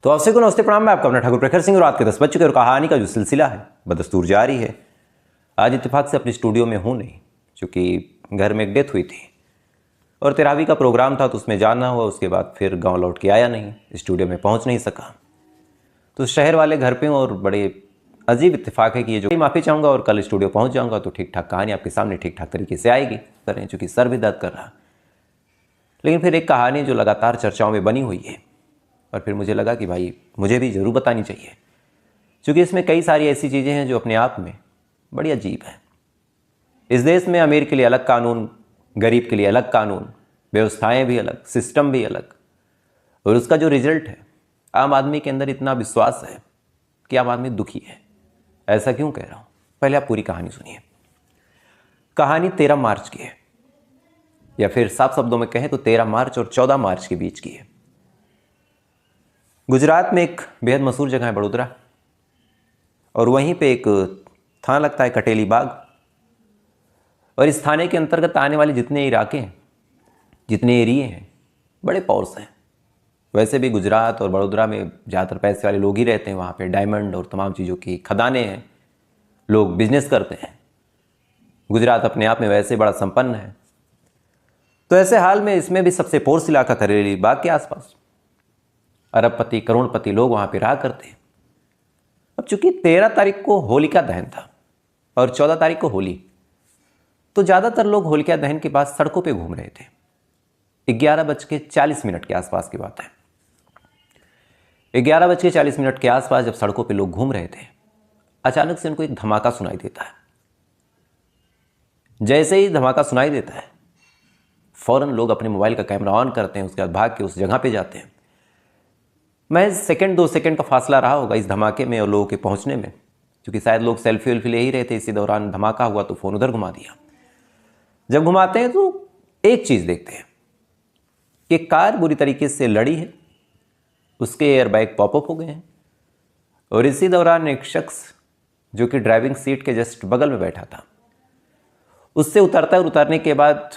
तो आपसे को नमस्ते प्रणाम। मैं आपका अपना ठाकुर प्रखर सिंह और रात के 10 बज चुके और कहानी का जो सिलसिला है बदस्तूर जारी है। आज इत्तेफाक से अपने स्टूडियो में हूँ नहीं, क्योंकि घर में एक डेथ हुई थी और तेरावी का प्रोग्राम था तो उसमें जाना हुआ। उसके बाद फिर गांव लौट के आया नहीं, स्टूडियो में पहुंच नहीं सका। तो शहर वाले घर पे हूँ और बड़े अजीब इत्तेफाक है कि ये जो माफ़ी चाहूँगा और कल स्टूडियो पहुँच जाऊँगा तो ठीक ठाक कहानी आपके सामने ठीक ठाक तरीके से आएगी। करें चूँकि सर भी दर्द कर रहा, लेकिन फिर एक कहानी जो लगातार चर्चाओं में बनी हुई है और फिर मुझे लगा कि भाई मुझे भी ज़रूर बतानी चाहिए, क्योंकि इसमें कई सारी ऐसी चीज़ें हैं जो अपने आप में बड़ी अजीब हैं। इस देश में अमीर के लिए अलग कानून, गरीब के लिए अलग कानून, व्यवस्थाएं भी अलग, सिस्टम भी अलग, और उसका जो रिजल्ट है आम आदमी के अंदर इतना विश्वास है कि आम आदमी दुखी है। ऐसा क्यों कह रहा हूँ, पहले आप पूरी कहानी सुनिए। कहानी 13 मार्च की है, या फिर साफ शब्दों में कहें तो 13 मार्च और 14 मार्च के बीच की है। गुजरात में एक बेहद मशहूर जगह है बड़ोदरा, और वहीं पे एक थाना लगता है कटेली बाग, और इस थाने के अंतर्गत आने वाले जितने इलाके हैं, जितने एरिए हैं, बड़े पॉश हैं। वैसे भी गुजरात और बड़ोदरा में ज़्यादातर पैसे वाले लोग ही रहते हैं। वहाँ पे डायमंड और तमाम चीज़ों की खदानें हैं, लोग बिजनेस करते हैं। गुजरात अपने आप में वैसे बड़ा संपन्न है। तो ऐसे हाल में इसमें भी सबसे पॉश इलाका कटेली बाग के आसपास अरबपति करोड़पति लोग वहाँ पे रहा करते हैं। अब चूंकि 13 तारीख को होलिका दहन था और 14 तारीख को होली, तो ज़्यादातर लोग होलिका दहन के बाद सड़कों पे घूम रहे थे। 11:40 के आसपास की बात है। 11:40 के आसपास जब सड़कों पे लोग घूम रहे थे, अचानक से उनको एक धमाका सुनाई देता है। जैसे ही धमाका सुनाई देता है, फौरन लोग अपने मोबाइल का कैमरा ऑन करते हैं, उसके बाद भाग के उस जगह पे जाते हैं। महज सेकंड 2 सेकंड का फासला रहा होगा इस धमाके में और लोगों के पहुंचने में, क्योंकि शायद लोग सेल्फी वेल्फी ले ही रहे थे। इसी दौरान धमाका हुआ तो फ़ोन उधर घुमा दिया। जब घुमाते हैं तो एक चीज़ देखते हैं कि कार बुरी तरीके से लड़ी है, उसके एयरबैग पॉपअप हो गए हैं, और इसी दौरान एक शख्स जो कि ड्राइविंग सीट के जस्ट बगल में बैठा था, उससे उतरता है और उतरने के बाद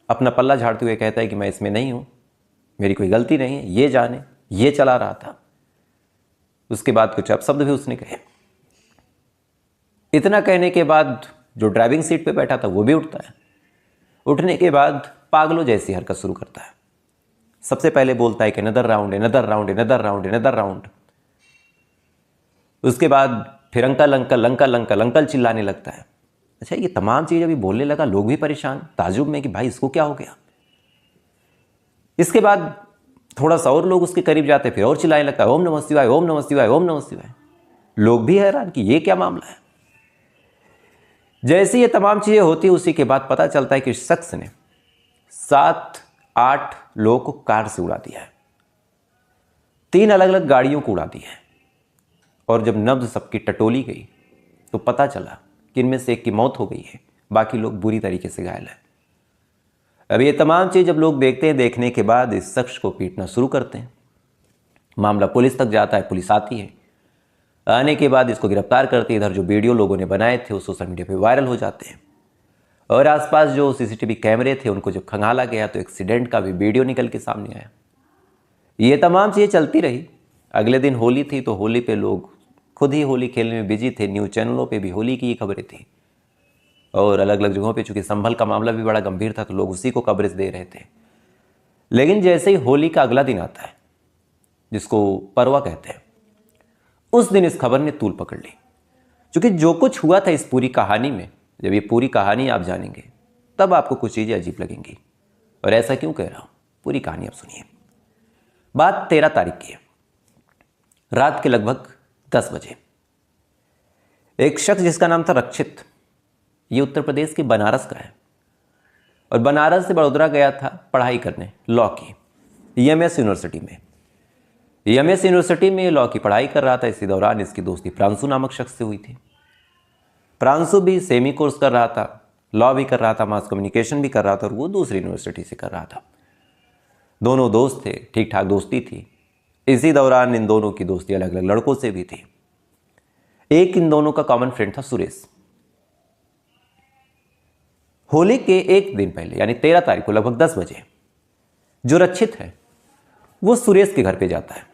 अपना पल्ला झाड़ते हुए कहता है कि मैं इसमें नहीं हूँ, मेरी कोई गलती नहीं है, ये जाने ये चला रहा था। उसके बाद कुछ अपशब्द भी उसने कहे। इतना कहने के बाद जो ड्राइविंग सीट पे बैठा था वो भी उठता है। उठने के बाद पागलों जैसी हरकत शुरू करता है। सबसे पहले बोलता है कि another round, another round, another round, another round. उसके बाद फिर uncle uncle uncle uncle uncle चिल्लाने लगता है। अच्छा, ये तमाम चीज़ अभी बोलने लगा, लोग भी परेशान, ताजुब में कि भाई इसको क्या हो गया। इसके बाद थोड़ा सा और लोग उसके करीब जाते, फिर और चिल्लाने लगता है, ओम नमः शिवाय, ओम नमः शिवाय, ओम नमः शिवाय। लोग भी हैरान कि ये क्या मामला है। जैसे ये तमाम चीज़ें होती है, उसी के बाद पता चलता है कि इस शख्स ने 7-8 लोगों को कार से उड़ा दिया है, 3 अलग अलग गाड़ियों को उड़ा दिया है। और जब नब्ज सबकी टटोली गई तो पता चला कि इनमें से एक की मौत हो गई है, बाकी लोग बुरी तरीके से घायल हैं। अब ये तमाम चीज़ जब लोग देखते हैं, देखने के बाद इस शख्स को पीटना शुरू करते हैं। मामला पुलिस तक जाता है, पुलिस आती है। आने के बाद इसको गिरफ्तार करती है। इधर जो वीडियो लोगों ने बनाए थे वो सोशल मीडिया पे वायरल हो जाते हैं, और आसपास जो सीसीटीवी कैमरे थे उनको जब खंगाला गया तो एक्सीडेंट का भी वीडियो निकल के सामने आया। ये तमाम चीज़ें चलती रही। अगले दिन होली थी, तो होली पे लोग खुद ही होली खेलने में बिजी थे। न्यूज़ चैनलों पर भी होली की खबरें थी, और अलग अलग जगहों पे चूंकि संभल का मामला भी बड़ा गंभीर था तो लोग उसी को कवरेज दे रहे थे। लेकिन जैसे ही होली का अगला दिन आता है, जिसको परवा कहते हैं, उस दिन इस खबर ने तूल पकड़ ली। क्योंकि जो कुछ हुआ था इस पूरी कहानी में, जब ये पूरी कहानी आप जानेंगे तब आपको कुछ चीज़ें अजीब लगेंगी। और ऐसा क्यों कह रहा हूँ, पूरी कहानी आप सुनिए। बात 13 तारीख की है, रात के लगभग 10 बजे। एक शख्स जिसका नाम था रक्षित, ये उत्तर प्रदेश के बनारस का है, और बनारस से बड़ोदरा गया था पढ़ाई करने लॉ की, एमएस यूनिवर्सिटी में। एमएस यूनिवर्सिटी में लॉ की पढ़ाई कर रहा था। इसी दौरान इसकी दोस्ती प्रांशु नामक शख्स से हुई थी। प्रांशु भी सेमी कोर्स कर रहा था, लॉ भी कर रहा था, मास कम्युनिकेशन भी कर रहा था, और वो दूसरी यूनिवर्सिटी से कर रहा था। दोनों दोस्त थे, ठीक ठाक दोस्ती थी। इसी दौरान इन दोनों की दोस्ती अलग अलग लड़कों से भी थी। एक इन दोनों का कॉमन फ्रेंड था सुरेश। होली के एक दिन पहले यानी 13 तारीख को लगभग 10 बजे जो रक्षित है वो सुरेश के घर पे जाता है।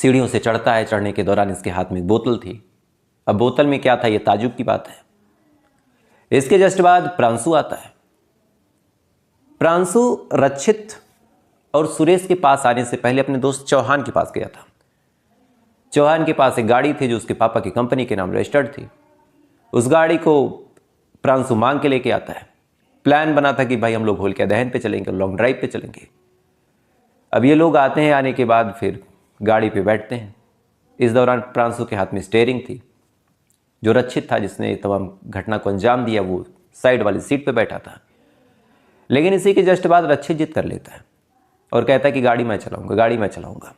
सीढ़ियों से चढ़ता है, चढ़ने के दौरान इसके हाथ में एक बोतल थी। अब बोतल में क्या था, ये ताजुब की बात है। इसके जस्ट बाद प्रांशु आता है। प्रांशु रक्षित और सुरेश के पास आने से पहले अपने दोस्त चौहान के पास गया था। चौहान के पास एक गाड़ी थी जो उसके पापा की कंपनी के नाम रजिस्टर्ड थी। उस गाड़ी को प्रांशु मांग के लेके आता है। प्लान बना था कि भाई हम लोग होलिका दहन पे चलेंगे, लॉन्ग ड्राइव पे चलेंगे। अब ये लोग आते हैं, आने के बाद फिर गाड़ी पे बैठते हैं। इस दौरान प्रांशु के हाथ में स्टीयरिंग थी। जो रक्षित था, जिसने तमाम घटना को अंजाम दिया, वो साइड वाली सीट पे बैठा था। लेकिन इसी के जस्ट बाद रक्षित जिद कर लेता है और कहता है कि गाड़ी मैं चलाऊंगा, गाड़ी मैं चलाऊंगा।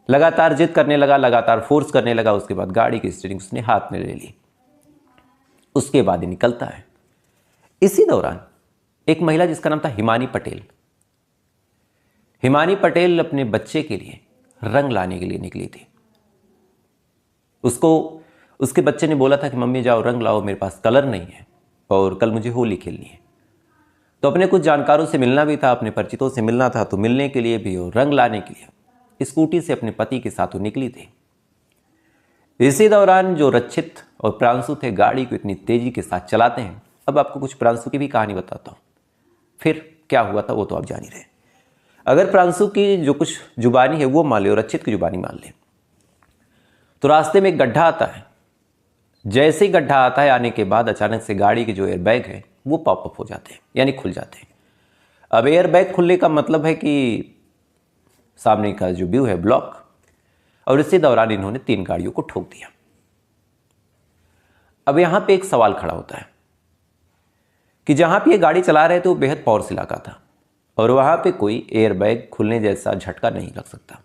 लगातार जिद करने लगा, लगातार फोर्स करने लगा। उसके बाद गाड़ी की स्टीयरिंग उसने हाथ में ले ली। उसके बाद ही निकलता है। इसी दौरान एक महिला जिसका नाम था हिमानी पटेल, हिमानी पटेल अपने बच्चे के लिए रंग लाने के लिए निकली थी। उसको उसके बच्चे ने बोला था कि मम्मी जाओ रंग लाओ, मेरे पास कलर नहीं है और कल मुझे होली खेलनी है। तो अपने कुछ जानकारों से मिलना भी था, अपने परिचितों से मिलना था, तो मिलने के लिए भी और रंग लाने के लिए स्कूटी से अपने पति के साथ वो निकली थी। इसी दौरान जो रक्षित और प्रांशु थे गाड़ी को इतनी तेजी के साथ चलाते हैं। अब आपको कुछ प्रांशु की भी कहानी बताता हूँ, फिर क्या हुआ था वो तो आप जान ही रहे। अगर प्रांशु की जो कुछ जुबानी है वो मान ले और रक्षित की जुबानी मान ले, तो रास्ते में एक गड्ढा आता है। जैसे ही गड्ढा आता है, आने के बाद अचानक से गाड़ी के जो एयरबैग है वो पॉपअप हो जाते हैं, यानी खुल जाते हैं। अब एयरबैग खुलने का मतलब है कि सामने का जो व्यू है ब्लॉक, और इसी दौरान इन्होंने 3 गाड़ियों को ठोक दिया। अब यहां पे एक सवाल खड़ा होता है कि जहां पे ये गाड़ी चला रहे थे वो बेहद पॉर्स इलाका था और वहां पे कोई एयरबैग खुलने जैसा झटका नहीं लग सकता।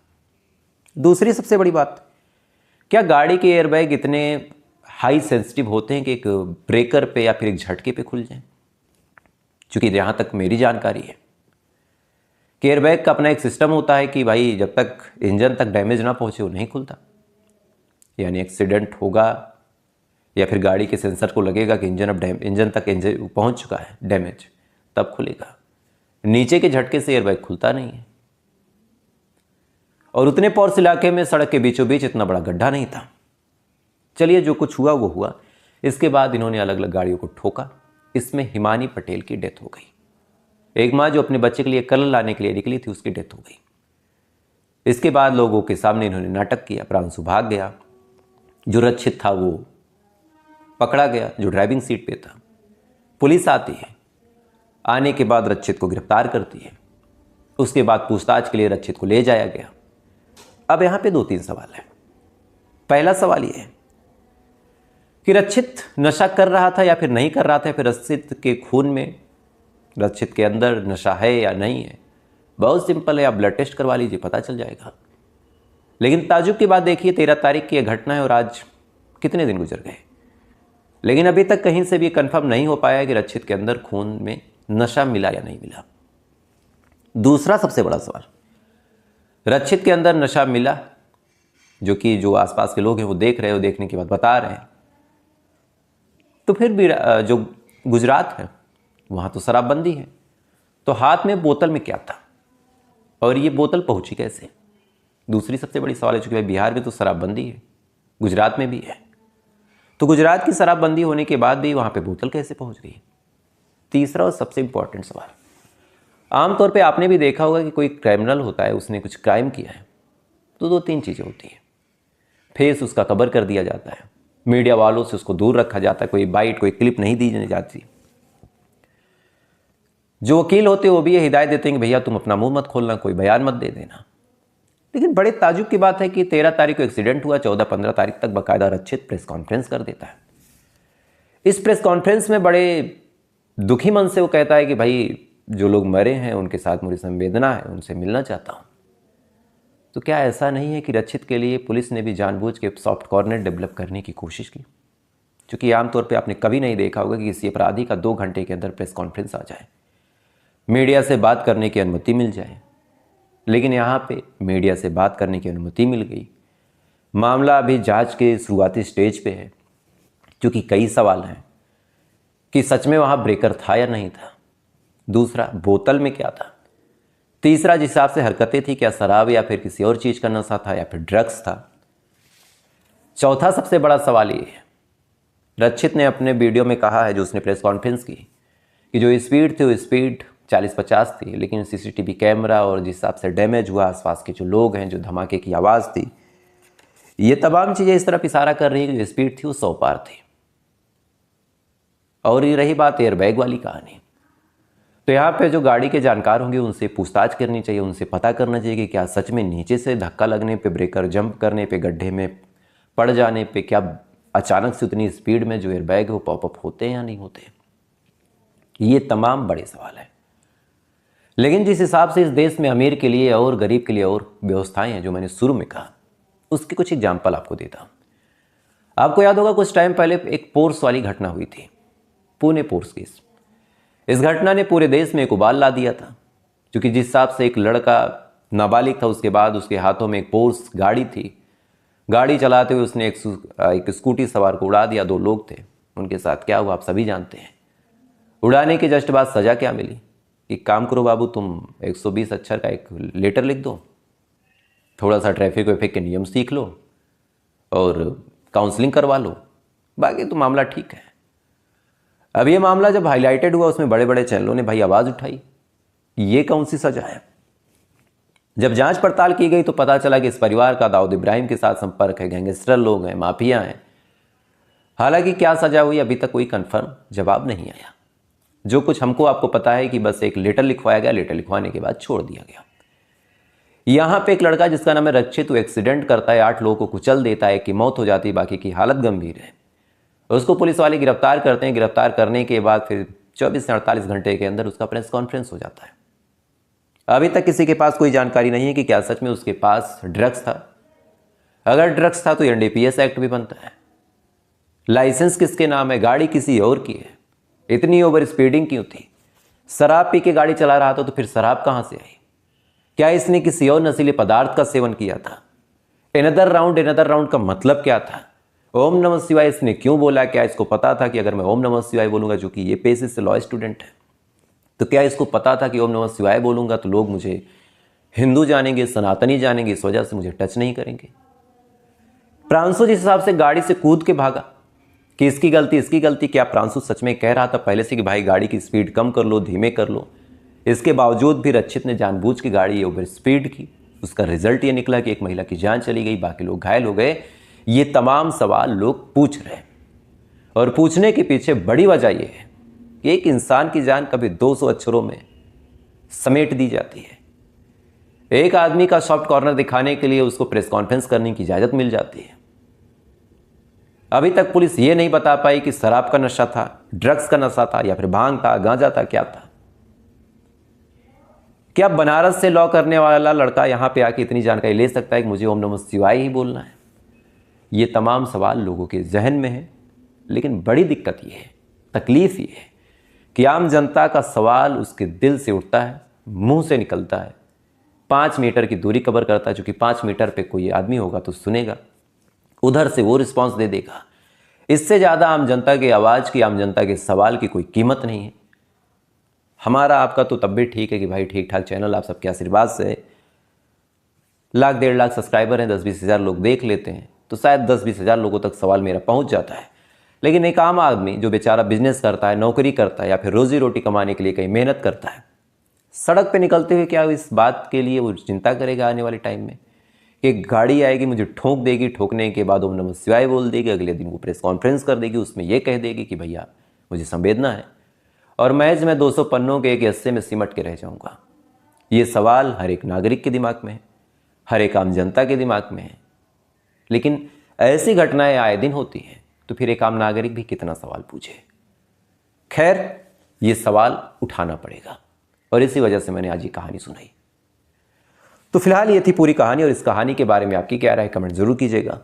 दूसरी सबसे बड़ी बात, क्या गाड़ी के एयरबैग इतने हाई सेंसिटिव होते हैं कि एक ब्रेकर पे या फिर एक झटके पे खुल जाएं? क्योंकि जहां तक मेरी जानकारी है कि एयरबैग का अपना एक सिस्टम होता है कि भाई जब तक इंजन तक डैमेज ना पहुंचे वो नहीं खुलता। यानी एक्सीडेंट होगा या फिर गाड़ी के सेंसर को लगेगा कि इंजन तक पहुंच चुका है डैमेज, तब खुलेगा। नीचे के झटके से एयरबैग खुलता नहीं है। और उतने पॉर्स इलाके में सड़क के बीचों बीच इतना बड़ा गड्ढा नहीं था। चलिए, जो कुछ हुआ वो हुआ। इसके बाद इन्होंने अलग अलग गाड़ियों को ठोका। इसमें हिमानी पटेल की डेथ हो गई। एक माँ जो अपने बच्चे के लिए कलर लाने के लिए निकली थी, उसकी डेथ हो गई। इसके बाद लोगों के सामने इन्होंने नाटक किया। प्रांशु भाग गया, जो रक्षित था वो पकड़ा गया, जो ड्राइविंग सीट पे था। पुलिस आती है, आने के बाद रक्षित को गिरफ्तार करती है। उसके बाद पूछताछ के लिए रक्षित को ले जाया गया। अब यहां पे 2-3 सवाल है। पहला सवाल ये है कि रक्षित नशा कर रहा था या फिर नहीं कर रहा था, फिर रक्षित के खून में, रक्षित के अंदर नशा है या नहीं है। बहुत सिंपल है, आप ब्लड टेस्ट करवा लीजिए, पता चल जाएगा। लेकिन ताजुब की बात देखिए, 13 तारीख की यह घटना है और आज कितने दिन गुजर गए, लेकिन अभी तक कहीं से भी कंफर्म नहीं हो पाया कि रक्षित के अंदर खून में नशा मिला या नहीं मिला। दूसरा सबसे बड़ा सवाल, रक्षित के अंदर नशा मिला, जो कि जो आसपास के लोग हैं वो देख रहे हो, देखने के बाद बता रहे हैं, तो फिर भी जो गुजरात है वहां तो शराबबंदी है, तो हाथ में बोतल में क्या था और ये बोतल पहुंची कैसे? दूसरी सबसे बड़ी सवाल है, चूंकि बिहार में तो शराबबंदी है, गुजरात में भी है, तो गुजरात की शराबबंदी होने के बाद भी वहां पे बोतल कैसे पहुंच गई? तीसरा और सबसे इंपॉर्टेंट सवाल, आमतौर पे आपने भी देखा होगा कि कोई क्रिमिनल होता है, उसने कुछ क्राइम किया है तो 2-3 चीज़ें होती हैं। फेस उसका कवर कर दिया जाता है, मीडिया वालों से उसको दूर रखा जाता है, कोई बाइट, कोई क्लिप नहीं दी जाती। जो वकील होते हैं वो भी ये हिदायत देते हैं कि भैया तुम अपना मुंह मत खोलना, कोई बयान मत दे देना। लेकिन बड़े ताजुब की बात है कि 13 तारीख को एक्सीडेंट हुआ, 14-15 तारीख तक बाकायदा रक्षित प्रेस कॉन्फ्रेंस कर देता है। इस प्रेस कॉन्फ्रेंस में बड़े दुखी मन से वो कहता है कि भाई जो लोग मरे हैं उनके साथ मुझे संवेदना है, उनसे मिलना चाहता हूँ। तो क्या ऐसा नहीं है कि रक्षित के लिए पुलिस ने भी जानबूझ के सॉफ्ट कॉर्नर डेवलप करने की कोशिश की? क्योंकि आमतौर पे आपने कभी नहीं देखा होगा कि किसी अपराधी का 2 घंटे के अंदर प्रेस कॉन्फ्रेंस आ जाए, मीडिया से बात करने की अनुमति मिल जाए। लेकिन यहाँ पे मीडिया से बात करने की अनुमति मिल गई। मामला अभी जांच के शुरुआती स्टेज पे है, क्योंकि कई सवाल हैं कि सच में वहाँ ब्रेकर था या नहीं था। दूसरा, बोतल में क्या था? तीसरा जिस हिसाब से हरकतें थी, क्या शराब या फिर किसी और चीज़ का नशा था या फिर ड्रग्स था। चौथा सबसे बड़ा सवाल ये है, रक्षित ने अपने वीडियो में कहा है, जो उसने प्रेस कॉन्फ्रेंस की, कि जो स्पीड थी वो स्पीड 40-50 थी, लेकिन सीसीटीवी कैमरा और जिस हिसाब से डैमेज हुआ, आसपास के जो लोग हैं, जो धमाके की आवाज़ थी, ये तमाम चीज़ें इस तरफ इशारा कर रही है कि जो स्पीड थी वो 100 पार थी। और ये रही बात एयरबैग वाली कहानी, तो यहाँ पे जो गाड़ी के जानकार होंगे उनसे पूछताछ करनी चाहिए, उनसे पता करना चाहिए कि क्या सच में नीचे से धक्का लगने पे, ब्रेकर जंप करने पे, गड्ढे में पड़ जाने पे, क्या अचानक से उतनी स्पीड में जो एयरबैग है वो पॉपअप होते हैं या नहीं होते। ये तमाम बड़े सवाल हैं। लेकिन जिस हिसाब से इस देश में अमीर के लिए और गरीब के लिए और व्यवस्थाएं हैं, जो मैंने शुरू में कहा, उसके कुछ एग्जाम्पल आपको देता हूँ। आपको याद होगा कुछ टाइम पहले एक पोर्स वाली घटना हुई थी, पुणे पोर्स केस। इस घटना ने पूरे देश में एक उबाल ला दिया था, क्योंकि जिस हिसाब से एक लड़का नाबालिग था, उसके बाद उसके हाथों में एक पोर्स गाड़ी थी, गाड़ी चलाते हुए उसने एक स्कूटी सवार को उड़ा दिया। 2 लोग थे, उनके साथ क्या हुआ आप सभी जानते हैं। उड़ाने के जस्ट बाद सज़ा क्या मिली, एक काम करो बाबू, तुम 120 अक्षर का एक लेटर लिख दो, थोड़ा सा ट्रैफिक वैफिक के नियम सीख लो और काउंसलिंग करवा लो, बाकी तो मामला ठीक है। अब ये मामला जब हाईलाइटेड हुआ, उसमें बड़े बड़े चैनलों ने भाई आवाज़ उठाई, ये कौन सी सजा है। जब जांच पड़ताल की गई तो पता चला कि इस परिवार का दाऊद इब्राहिम के साथ संपर्क है, गैंगस्टर लोग हैं, माफिया हैं। हालांकि क्या सजा हुई अभी तक कोई कंफर्म जवाब नहीं आया। जो कुछ हमको आपको पता है कि बस एक लेटर लिखवाया गया, लेटर लिखवाने के बाद छोड़ दिया गया। यहाँ पे एक लड़का जिसका नाम है रक्षित, वो एक्सीडेंट करता है, 8 लोगों को कुचल देता है, कि मौत हो जाती है, बाकी की हालत गंभीर है। उसको पुलिस वाले गिरफ्तार करते हैं। गिरफ्तार करने के बाद फिर 24 से 48 घंटे के अंदर उसका प्रेस कॉन्फ्रेंस हो जाता है। अभी तक किसी के पास कोई जानकारी नहीं है कि क्या सच में उसके पास ड्रग्स था। अगर ड्रग्स था तो एनडीपीएस एक्ट भी बनता है। लाइसेंस किसके नाम है, गाड़ी किसी और की है, इतनी ओवर स्पीडिंग क्यों थी। शराब पी के गाड़ी चला रहा था तो फिर शराब कहाँ से आई। क्या इसने किसी और नशीले पदार्थ का सेवन किया था। एनदर राउंड का मतलब क्या था। ओम नमः शिवाय इसने क्यों बोला। क्या इसको पता था कि अगर मैं ओम नमः शिवाय बोलूंगा, जो कि ये पेशे से लॉ स्टूडेंट है, तो क्या इसको पता था कि ओम नमः शिवाय बोलूंगा तो लोग मुझे हिंदू जानेंगे, सनातनी जानेंगे, इस वजह से मुझे टच नहीं करेंगे। प्रांशु जिस हिसाब से गाड़ी से कूद के भागा कि इसकी गलती, क्या प्रांशु सच में कह रहा था पहले से कि भाई गाड़ी की स्पीड कम कर लो, धीमे कर लो। इसके बावजूद भी रक्षित ने जानबूझ के गाड़ी ओवर स्पीड की। उसका रिजल्ट ये निकला कि एक महिला की जान चली गई, बाकी लोग घायल हो गए। ये तमाम सवाल लोग पूछ रहे हैं, और पूछने के पीछे बड़ी वजह यह है कि एक इंसान की जान कभी 200 अक्षरों में समेट दी जाती है। एक आदमी का सॉफ्ट कॉर्नर दिखाने के लिए उसको प्रेस कॉन्फ्रेंस करने की इजाजत मिल जाती है। अभी तक पुलिस ये नहीं बता पाई कि शराब का नशा था, ड्रग्स का नशा था, या फिर भांग था, गांजा था, क्या था। क्या बनारस से लॉ करने वाला लड़का यहां पे आके इतनी जानकारी ले सकता है कि मुझे ओम नमः शिवाय ही बोलना है। ये तमाम सवाल लोगों के जहन में है। लेकिन बड़ी दिक्कत ये है, तकलीफ ये है कि आम जनता का सवाल उसके दिल से उठता है, मुंह से निकलता है, 5 मीटर की दूरी कवर करता है, क्योंकि 5 मीटर पे कोई आदमी होगा तो सुनेगा, उधर से वो रिस्पांस दे देगा। इससे ज़्यादा आम जनता की आवाज़ की, आम जनता के सवाल की कोई कीमत नहीं है। हमारा आपका तो तब भी ठीक है कि भाई ठीक ठाक चैनल, आप सबके आशीर्वाद से 1 लाख 1.5 लाख सब्सक्राइबर हैं, 10-20 हज़ार लोग देख लेते हैं, तो शायद 10-20 हज़ार लोगों तक सवाल मेरा पहुंच जाता है। लेकिन एक आम आदमी जो बेचारा बिजनेस करता है, नौकरी करता है, या फिर रोजी रोटी कमाने के लिए कहीं मेहनत करता है, सड़क पे निकलते हुए क्या इस बात के लिए वो चिंता करेगा आने वाले टाइम में कि गाड़ी आएगी मुझे ठोक देगी, ठोकने के बाद ओम नमः शिवाय बोल देगी, अगले दिन वो प्रेस कॉन्फ्रेंस कर देगी, उसमें ये कह देगी कि भैया मुझे संवेदना है, और महज मैं 200 पन्नों के एक हिस्से में सिमट के रह जाऊंगा। ये सवाल हर एक नागरिक के दिमाग में है, हर एक आम जनता के दिमाग में है। लेकिन ऐसी घटनाएं आए दिन होती हैं, तो फिर एक आम नागरिक भी कितना सवाल पूछे। खैर, ये सवाल उठाना पड़ेगा, और इसी वजह से मैंने आज ये कहानी सुनाई। तो फिलहाल ये थी पूरी कहानी, और इस कहानी के बारे में आपकी क्या राय कमेंट जरूर कीजिएगा।